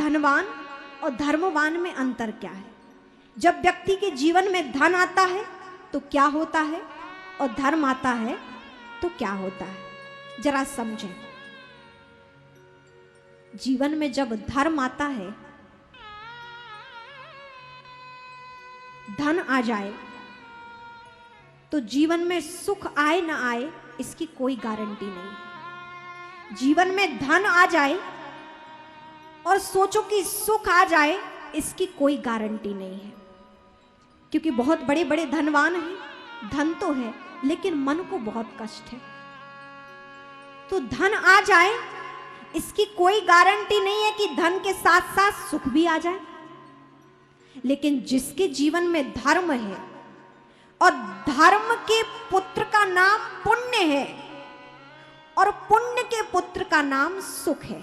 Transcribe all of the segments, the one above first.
धनवान और धर्मवान में अंतर क्या है। जब व्यक्ति के जीवन में धन आता है तो क्या होता है, और धर्म आता है तो क्या होता है, जरा समझें। जीवन में जब धर्म आता है, धन आ जाए, तो जीवन में सुख आए ना आए इसकी कोई गारंटी नहीं। जीवन में धन आ जाए और सोचो कि सुख आ जाए, इसकी कोई गारंटी नहीं है। क्योंकि बहुत बड़े बड़े धनवान हैं, धन तो है लेकिन मन को बहुत कष्ट है। तो धन आ जाए इसकी कोई गारंटी नहीं है कि धन के साथ साथ सुख भी आ जाए। लेकिन जिसके जीवन में धर्म है और धर्म के पुत्र का नाम पुण्य है और पुण्य के पुत्र का नाम सुख है।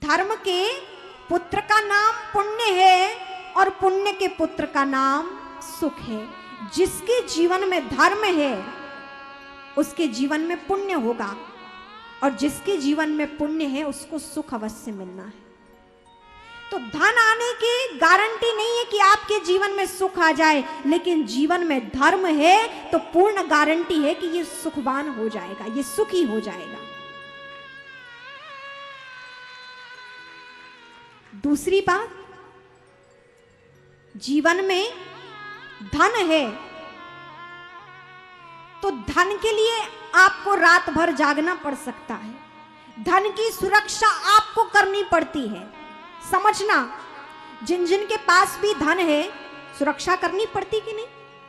धर्म के पुत्र का नाम पुण्य है और पुण्य के पुत्र का नाम सुख है। जिसके जीवन में धर्म है उसके जीवन में पुण्य होगा, और जिसके जीवन में पुण्य है उसको सुख अवश्य मिलना है। तो धन आने की गारंटी नहीं है कि आपके जीवन में सुख आ जाए, लेकिन जीवन में धर्म है तो पूर्ण गारंटी है कि ये सुखवान हो जाएगा, ये सुखी हो जाएगा। दूसरी बात, जीवन में धन है तो धन के लिए आपको रात भर जागना पड़ सकता है। धन की सुरक्षा आपको करनी पड़ती है। समझना, जिन जिन के पास भी धन है सुरक्षा करनी पड़ती कि नहीं,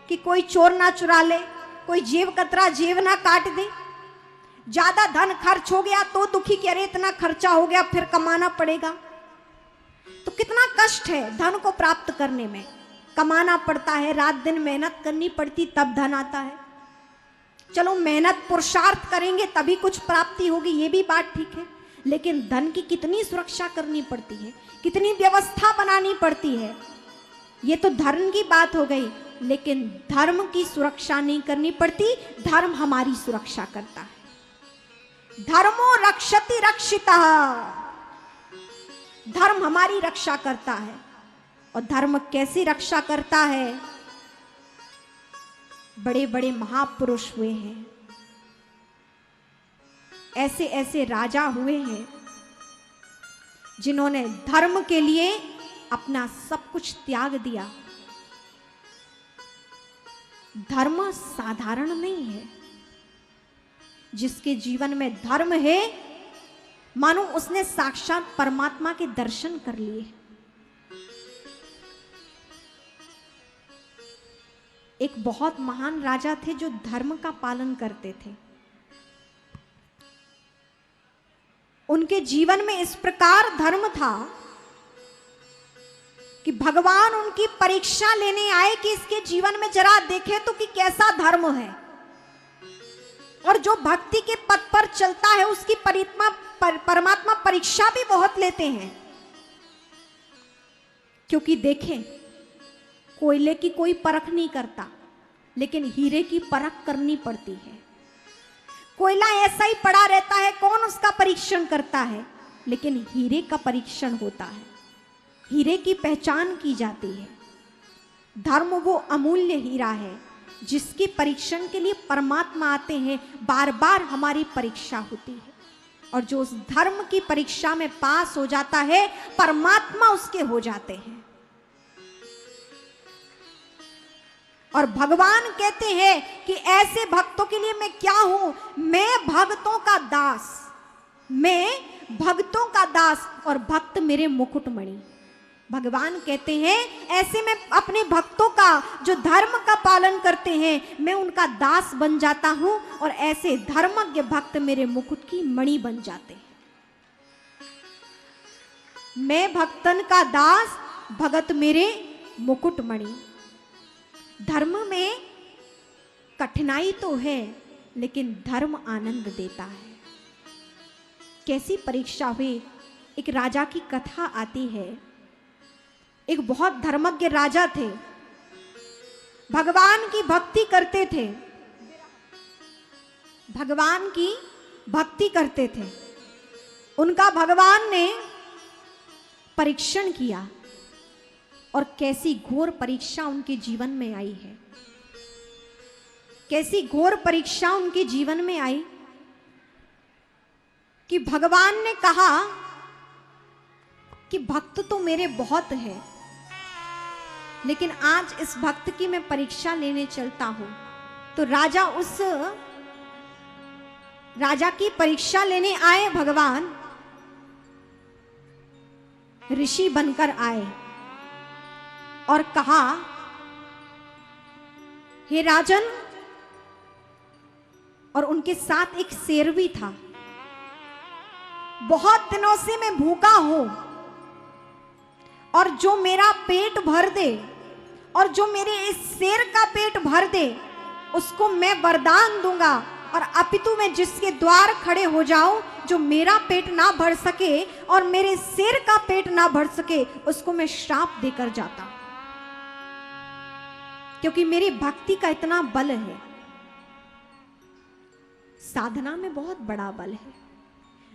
कि कोई चोर ना चुरा ले, कोई जेब कतरा जेब ना काट दे। ज्यादा धन खर्च हो गया तो दुखी कि अरे इतना खर्चा हो गया फिर कमाना पड़ेगा। तो कितना कष्ट है धन को प्राप्त करने में, कमाना पड़ता है, रात दिन मेहनत करनी पड़ती तब धन आता है। चलो मेहनत पुरुषार्थ करेंगे तभी कुछ प्राप्ति होगी, ये भी बात ठीक है, लेकिन धन की कितनी सुरक्षा करनी पड़ती है, कितनी व्यवस्था बनानी पड़ती है। ये तो धर्म की बात हो गई, लेकिन धर्म की सुरक्षा नहीं करनी पड़ती, धर्म हमारी सुरक्षा करता है। धर्मो रक्षति रक्षितः, धर्म हमारी रक्षा करता है। और धर्म कैसी रक्षा करता है? बड़े बड़े महापुरुष हुए हैं, ऐसे ऐसे राजा हुए हैं जिन्होंने धर्म के लिए अपना सब कुछ त्याग दिया। धर्म साधारण नहीं है। जिसके जीवन में धर्म है मानो उसने साक्षात परमात्मा के दर्शन कर लिए। एक बहुत महान राजा थे जो धर्म का पालन करते थे। उनके जीवन में इस प्रकार धर्म था कि भगवान उनकी परीक्षा लेने आए कि इसके जीवन में जरा देखे तो कि कैसा धर्म है। और जो भक्ति के पथ पर चलता है उसकी परमात्मा परीक्षा भी बहुत लेते हैं। क्योंकि देखें, कोयले की कोई परख नहीं करता, लेकिन हीरे की परख करनी पड़ती है। कोयला ऐसा ही पड़ा रहता है, कौन उसका परीक्षण करता है, लेकिन हीरे का परीक्षण होता है, हीरे की पहचान की जाती है। धर्म वो अमूल्य हीरा है जिसके परीक्षण के लिए परमात्मा आते हैं, बार बार हमारी परीक्षा होती है। और जो उस धर्म की परीक्षा में पास हो जाता है परमात्मा उसके हो जाते हैं। और भगवान कहते हैं कि ऐसे भक्तों के लिए मैं क्या हूं, मैं भक्तों का दास, मैं भक्तों का दास और भक्त मेरे मुकुटमणि। भगवान कहते हैं ऐसे में अपने भक्तों का जो धर्म का पालन करते हैं मैं उनका दास बन जाता हूं, और ऐसे धर्मज्ञ भक्त मेरे मुकुट की मणि बन जाते हैं। मैं भक्तन का दास, भगत मेरे मुकुटमणि। धर्म में कठिनाई तो है लेकिन धर्म आनंद देता है। कैसी परीक्षा हुई, एक राजा की कथा आती है। एक बहुत धर्मज्ञ राजा थे, भगवान की भक्ति करते थे, भगवान की भक्ति करते थे। उनका भगवान ने परीक्षण किया और कैसी घोर परीक्षा उनके जीवन में आई है, कैसी घोर परीक्षा उनके जीवन में आई कि भगवान ने कहा कि भक्त तो मेरे बहुत है, लेकिन आज इस भक्त की मैं परीक्षा लेने चलता हूं। तो राजा की परीक्षा लेने आए भगवान, ऋषि बनकर आए और कहा, हे राजन, और उनके साथ एक शेर भी था, बहुत दिनों से मैं भूखा हूं और जो मेरा पेट भर दे और जो मेरे इस शेर का पेट भर दे उसको मैं वरदान दूंगा, और अपितु मैं जिसके द्वार खड़े हो जाऊं जो मेरा पेट ना भर सके और मेरे शेर का पेट ना भर सके उसको मैं श्राप देकर जाता, क्योंकि मेरी भक्ति का इतना बल है। साधना में बहुत बड़ा बल है,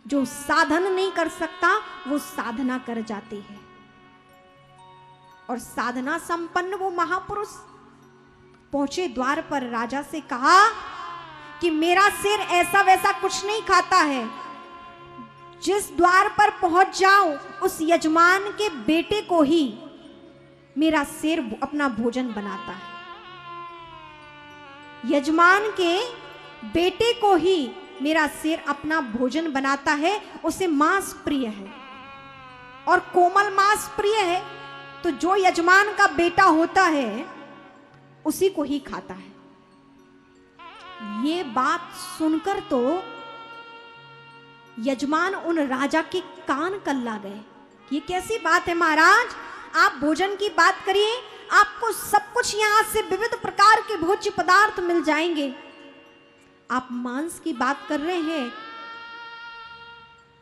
जो साधन नहीं कर सकता वो साधना कर जाती है। और साधना संपन्न वो महापुरुष पहुंचे द्वार पर, राजा से कहा कि मेरा शेर ऐसा वैसा कुछ नहीं खाता है, जिस द्वार पर पहुंच जाऊं उस यजमान के बेटे को ही मेरा शेर अपना भोजन बनाता है, यजमान के बेटे को ही मेरा शेर अपना भोजन बनाता है। उसे मांस प्रिय है और कोमल मांस प्रिय है, तो जो यजमान का बेटा होता है उसी को ही खाता है। ये बात सुनकर तो यजमान उन राजा के कान कल्ला गए। ये कैसी बात है महाराज, आप भोजन की बात करिए, आपको सब कुछ यहां से विविध प्रकार के भोज्य पदार्थ मिल जाएंगे, आप मांस की बात कर रहे हैं।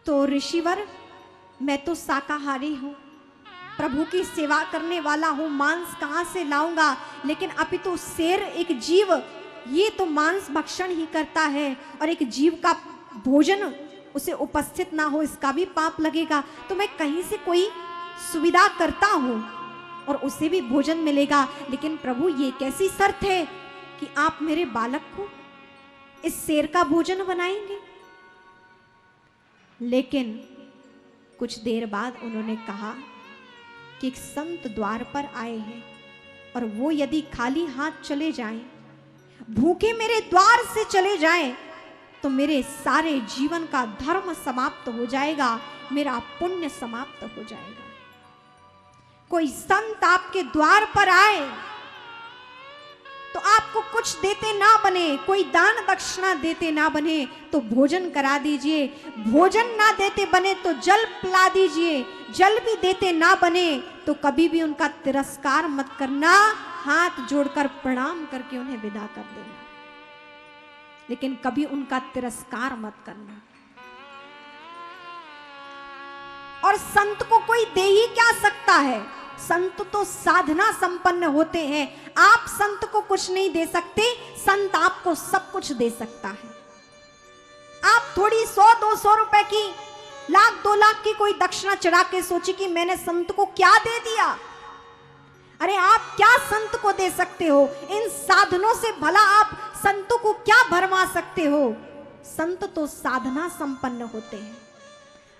तो ऋषिवर, मैं तो शाकाहारी हूं, प्रभु की सेवा करने वाला हूं, मांस कहां से लाऊंगा। लेकिन अपितु शेर एक जीव, ये तो मांस भक्षण ही करता है, और एक जीव का भोजन उसे उपस्थित ना हो इसका भी पाप लगेगा। तो मैं कहीं से कोई सुविधा करता हूं और उसे भी भोजन मिलेगा। लेकिन प्रभु, ये कैसी शर्त है कि आप मेरे बालक को इस शेर का भोजन बनाएंगे? लेकिन कुछ देर बाद उन्होंने कहा कि एक संत द्वार पर आए हैं और वो यदि खाली हाथ चले जाएं, भूखे मेरे द्वार से चले जाएं, तो मेरे सारे जीवन का धर्म समाप्त हो जाएगा, मेरा पुण्य समाप्त हो जाएगा। कोई संत आपके द्वार पर आए तो आपको कुछ देते ना बने, कोई दान दक्षिणा देते ना बने तो भोजन करा दीजिए, भोजन ना देते बने तो जल पिला दीजिए, जल भी देते ना बने तो कभी भी उनका तिरस्कार मत करना, हाथ जोड़कर प्रणाम करके उन्हें विदा कर देना, लेकिन कभी उनका तिरस्कार मत करना। और संत को कोई दे ही क्या सकता है, संत तो साधना संपन्न होते हैं। आप संत को कुछ नहीं दे सकते, संत आपको सब कुछ दे सकता है। आप थोड़ी 100-200 रुपए की, 1,00,000-2 लाख की कोई दक्षिणा चढ़ा के सोचिए कि मैंने संत को क्या दे दिया। अरे आप क्या संत को दे सकते हो? इन साधनों से भला आप संतों को क्या भरमा सकते हो? संत तो साधना संपन्न होते हैं।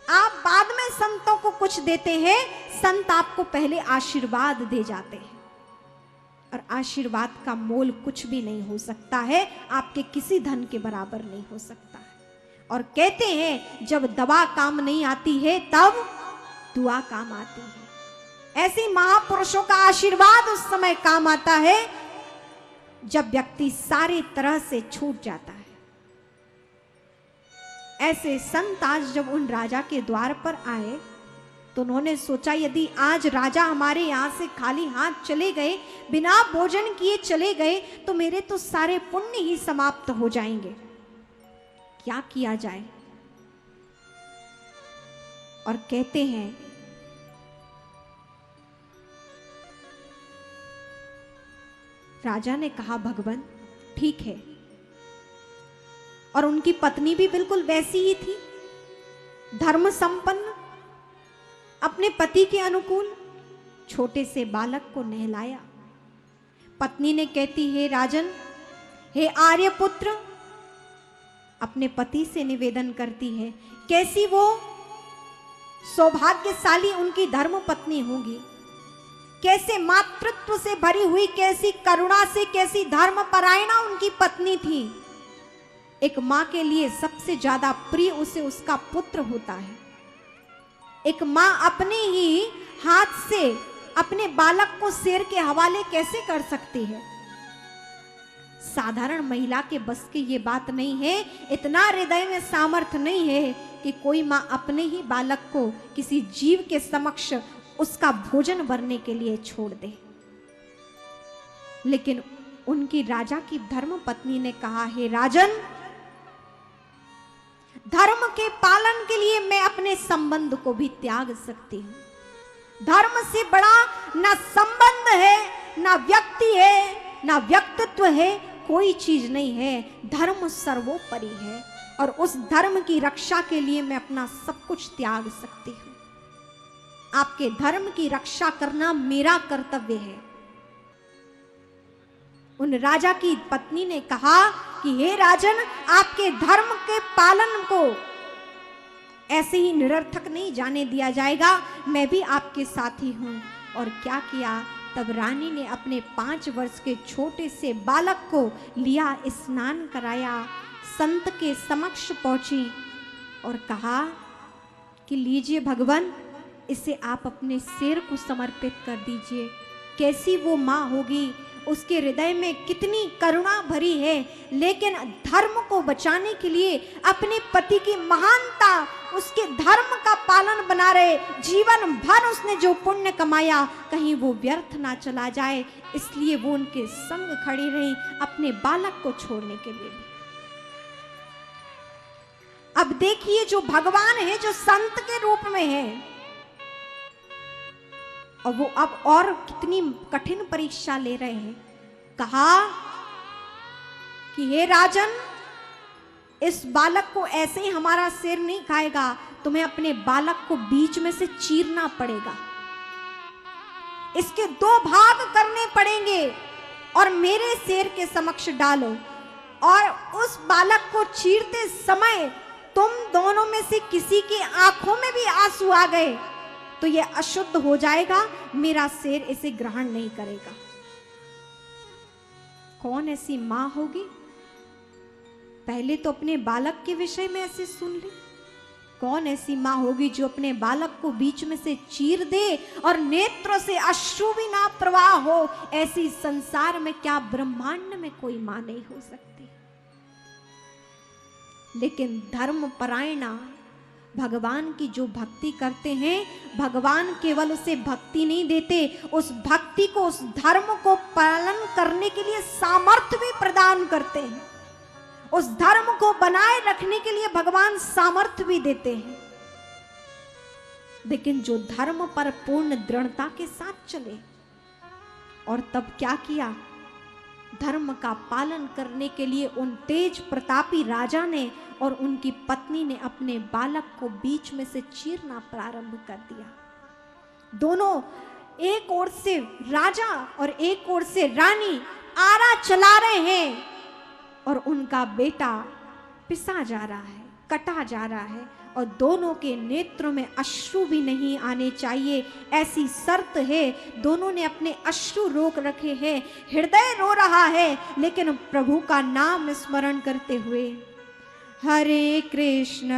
आप बाद में संतों को कुछ देते हैं, संत आपको पहले आशीर्वाद दे जाते हैं, और आशीर्वाद का मोल कुछ भी नहीं हो सकता है, आपके किसी धन के बराबर नहीं हो सकता है। और कहते हैं जब दवा काम नहीं आती है तब दुआ काम आती है। ऐसे महापुरुषों का आशीर्वाद उस समय काम आता है जब व्यक्ति सारी तरह से छूट जाता है। ऐसे संत आज जब उन राजा के द्वार पर आए तो उन्होंने सोचा यदि आज राजा हमारे यहां से खाली हाथ चले गए, बिना भोजन किए चले गए, तो मेरे तो सारे पुण्य ही समाप्त हो जाएंगे। क्या किया जाए? और कहते हैं राजा ने कहा भगवान ठीक है, और उनकी पत्नी भी बिल्कुल वैसी ही थी, धर्म संपन्न, अपने पति के अनुकूल छोटे से बालक को नहलाया। पत्नी ने कहती, हे राजन, हे आर्यपुत्र, अपने पति से निवेदन करती है, कैसी वो सौभाग्यशाली उनकी धर्म पत्नी होगी, कैसे मातृत्व से भरी हुई, कैसी करुणा से, कैसी धर्मपरायणा उनकी पत्नी थी। एक मां के लिए सबसे ज्यादा प्रिय उसे उसका पुत्र होता है। एक मां अपने ही हाथ से अपने बालक को शेर के हवाले कैसे कर सकती है? साधारण महिला के बस की ये बात नहीं है, इतना हृदय में सामर्थ्य नहीं है कि कोई मां अपने ही बालक को किसी जीव के समक्ष उसका भोजन भरने के लिए छोड़ दे। लेकिन उनकी राजा की धर्म पत्नी ने कहा, हे राजन, धर्म के पालन के लिए मैं अपने संबंध को भी त्याग सकती हूं। धर्म से बड़ा ना संबंध है, ना व्यक्ति है, ना व्यक्तित्व है, कोई चीज नहीं है। धर्म सर्वोपरि है और उस धर्म की रक्षा के लिए मैं अपना सब कुछ त्याग सकती हूं। आपके धर्म की रक्षा करना मेरा कर्तव्य है। उन राजा की पत्नी ने कहा कि हे राजन, आपके धर्म के पालन को ऐसे ही निरर्थक नहीं जाने दिया जाएगा, मैं भी आपके साथी हूं। और क्या किया? तब रानी ने अपने 5 वर्ष के छोटे से बालक को लिया, स्नान कराया, संत के समक्ष पहुंची और कहा कि लीजिए भगवान, इसे आप अपने शेर को समर्पित कर दीजिए। कैसी वो माँ होगी, उसके हृदय में कितनी करुणा भरी है, लेकिन धर्म को बचाने के लिए अपने पति की महानता, उसके धर्म का पालन बना रहे, जीवन भर उसने जो पुण्य कमाया कहीं वो व्यर्थ ना चला जाए, इसलिए वो उनके संग खड़ी रही अपने बालक को छोड़ने के लिए भी। अब देखिए, जो भगवान है, जो संत के रूप में है, और वो अब और कितनी कठिन परीक्षा ले रहे हैं। कहा कि हे राजन, इस बालक को ऐसे ही हमारा शेर नहीं खाएगा, तुम्हें अपने बालक को बीच में से चीरना पड़ेगा, इसके 2 भाग करने पड़ेंगे और मेरे शेर के समक्ष डालो। और उस बालक को चीरते समय तुम दोनों में से किसी की आंखों में भी आंसू आ गए तो ये अशुद्ध हो जाएगा, मेरा शेर इसे ग्रहण नहीं करेगा। कौन ऐसी मां होगी? पहले तो अपने बालक के विषय में ऐसे सुन ली। कौन ऐसी मां होगी जो अपने बालक को बीच में से चीर दे और नेत्रों से अश्रु भी ना प्रवाह हो? ऐसी संसार में क्या ब्रह्मांड में कोई मां नहीं हो सकती। लेकिन धर्म परायणा भगवान की जो भक्ति करते हैं, भगवान केवल उसे भक्ति नहीं देते, उस भक्ति को, उस धर्म को पालन करने के लिए सामर्थ्य भी प्रदान करते हैं। उस धर्म को बनाए रखने के लिए भगवान सामर्थ्य भी देते हैं। लेकिन जो धर्म पर पूर्ण दृढ़ता के साथ चले, और तब क्या किया? धर्म का पालन करने के लिए उन तेज प्रतापी राजा ने और उनकी पत्नी ने अपने बालक को बीच में से चीरना प्रारंभ कर दिया। दोनों, एक ओर से राजा और एक ओर से रानी आरा चला रहे हैं और उनका बेटा पिसा जा रहा है, कटा जा रहा है, और दोनों के नेत्रों में अश्रु भी नहीं आने चाहिए, ऐसी शर्त है। दोनों ने अपने अश्रु रोक रखे हैं, हृदय रो रहा है, लेकिन प्रभु का नाम स्मरण करते हुए हरे कृष्ण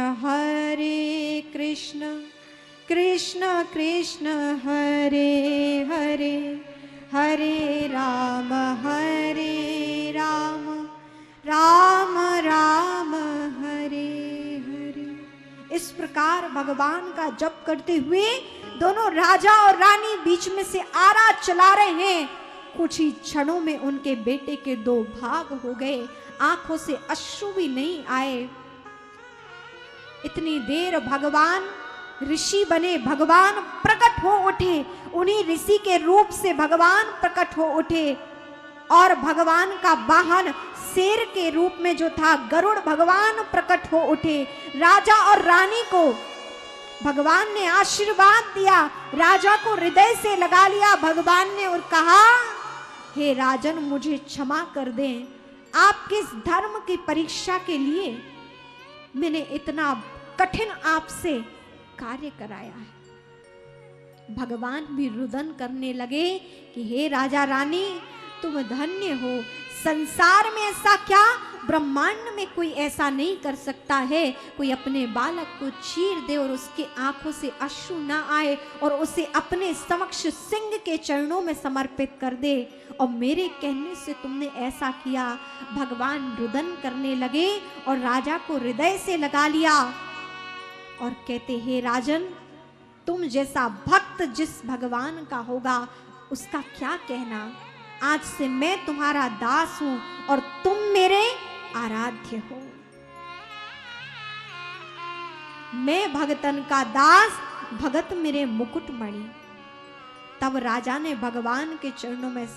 कृष्ण कृष्ण हरे हरे, हरे राम राम राम हरे हरे। इस प्रकार भगवान का जप करते हुए दोनों राजा और रानी बीच में से आरा चला रहे हैं। कुछ ही क्षणों में उनके बेटे के 2 भाग हो गए, आंखों से अश्रु भी नहीं आए। इतनी देर भगवान ऋषि बने, भगवान प्रकट हो उठे, उन्हीं ऋषि के रूप से भगवान प्रकट हो उठे, और भगवान का वाहन शेर के रूप में जो था गरुड़, भगवान प्रकट हो उठे। राजा और रानी को भगवान ने आशीर्वाद दिया, राजा को हृदय से लगा लिया भगवान ने और कहा, हे राजन मुझे क्षमा कर दें, आपके इस धर्म की परीक्षा के लिए मैंने इतना कठिन आपसे कार्य कराया है। भगवान भी रुदन करने लगे कि हे राजा रानी तुम धन्य हो, संसार में ऐसा क्या, ब्रह्मांड में कोई ऐसा नहीं कर सकता है, कोई अपने बालक को चीर दे और उसके आंखों से अश्रु ना आए और उसे अपने समक्ष सिंह के चरणों में समर्पित कर दे, और मेरे कहने से तुमने ऐसा किया। भगवान रुदन करने लगे और राजा को हृदय से लगा लिया और कहते, हे राजन तुम जैसा भक्त जिस भगवान का होगा उसका क्या कहना, आज से मैं तुम्हारा दास हूं और तुम मेरे आराध्य हो। मैं भगतन का दास, भगत मेरे मुकुटमणि। तब राजा ने भगवान के चरणों में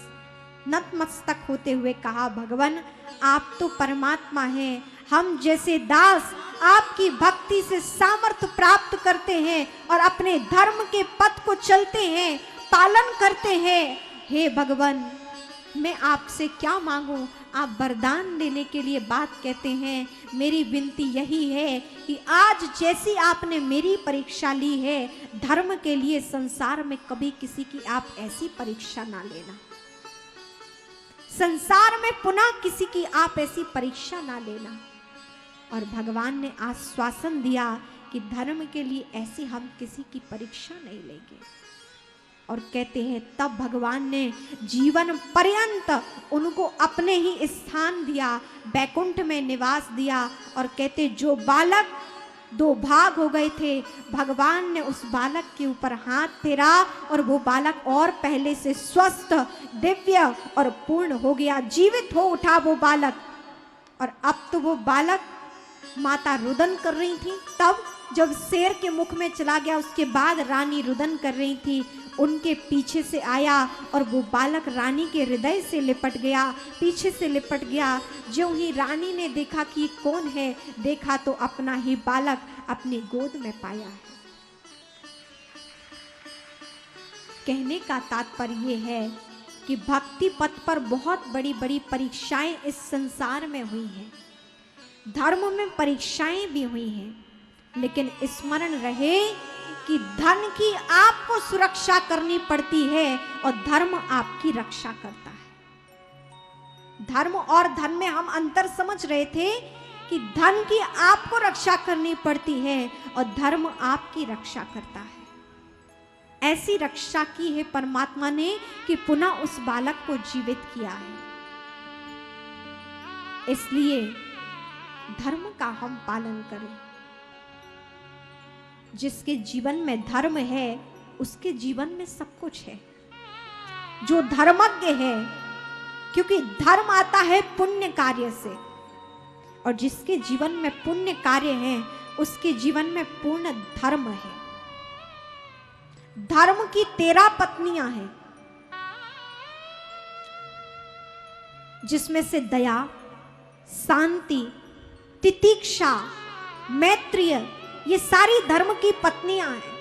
नतमस्तक होते हुए कहा, भगवान आप तो परमात्मा हैं, हम जैसे दास आपकी भक्ति से सामर्थ्य प्राप्त करते हैं और अपने धर्म के पथ को चलते हैं, पालन करते हैं। हे भगवान मैं आपसे क्या मांगूं, आप वरदान देने के लिए बात कहते हैं। मेरी विनती यही है कि आज जैसी आपने मेरी परीक्षा ली है, धर्म के लिए संसार में कभी किसी की आप ऐसी परीक्षा ना लेना, संसार में पुनः किसी की आप ऐसी परीक्षा ना लेना। और भगवान ने आश्वासन दिया कि धर्म के लिए ऐसी हम किसी की परीक्षा नहीं लेंगे। और कहते हैं तब भगवान ने जीवन पर्यंत उनको अपने ही स्थान दिया, बैकुंठ में निवास दिया। और कहते जो बालक दो भाग हो गए थे, भगवान ने उस बालक के ऊपर हाथ फेरा और वो बालक और पहले से स्वस्थ, दिव्य और पूर्ण हो गया, जीवित हो उठा वो बालक। और अब तो वो बालक माता रुदन कर रही थी, तब जब शेर के मुख में चला गया उसके बाद रानी रुदन कर रही थी, उनके पीछे से आया और वो बालक रानी के हृदय से लिपट गया, पीछे से लिपट गया। जो ही रानी ने देखा कि कौन है, देखा तो अपना ही बालक अपनी गोद में पाया है। कहने का तात्पर्य है कि भक्ति पथ पर बहुत बड़ी बड़ी परीक्षाएं इस संसार में हुई हैं, धर्म में परीक्षाएं भी हुई हैं, लेकिन स्मरण रहे कि धन की आपको सुरक्षा करनी पड़ती है और धर्म आपकी रक्षा करता है। धर्म और धन में हम अंतर समझ रहे थे कि धन की आपको रक्षा करनी पड़ती है और धर्म आपकी रक्षा करता है। ऐसी रक्षा की है परमात्मा ने कि पुनः उस बालक को जीवित किया है। इसलिए धर्म का हम पालन करें। जिसके जीवन में धर्म है उसके जीवन में सब कुछ है। जो धर्मज्ञ है, क्योंकि धर्म आता है पुण्य कार्य से, और जिसके जीवन में पुण्य कार्य है उसके जीवन में पूर्ण धर्म है। धर्म की 13 पत्नियां हैं, जिसमें से दया, शांति, तितिक्षा, मैत्रीय, ये सारी धर्म की पत्नियां हैं।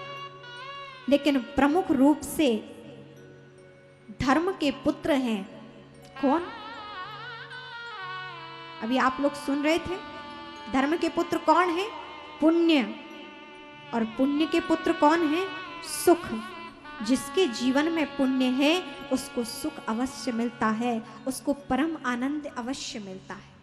लेकिन प्रमुख रूप से धर्म के पुत्र हैं कौन? अभी आप लोग सुन रहे थे, धर्म के पुत्र कौन है? पुण्य। और पुण्य के पुत्र कौन है? सुख। जिसके जीवन में पुण्य है उसको सुख अवश्य मिलता है, उसको परम आनंद अवश्य मिलता है।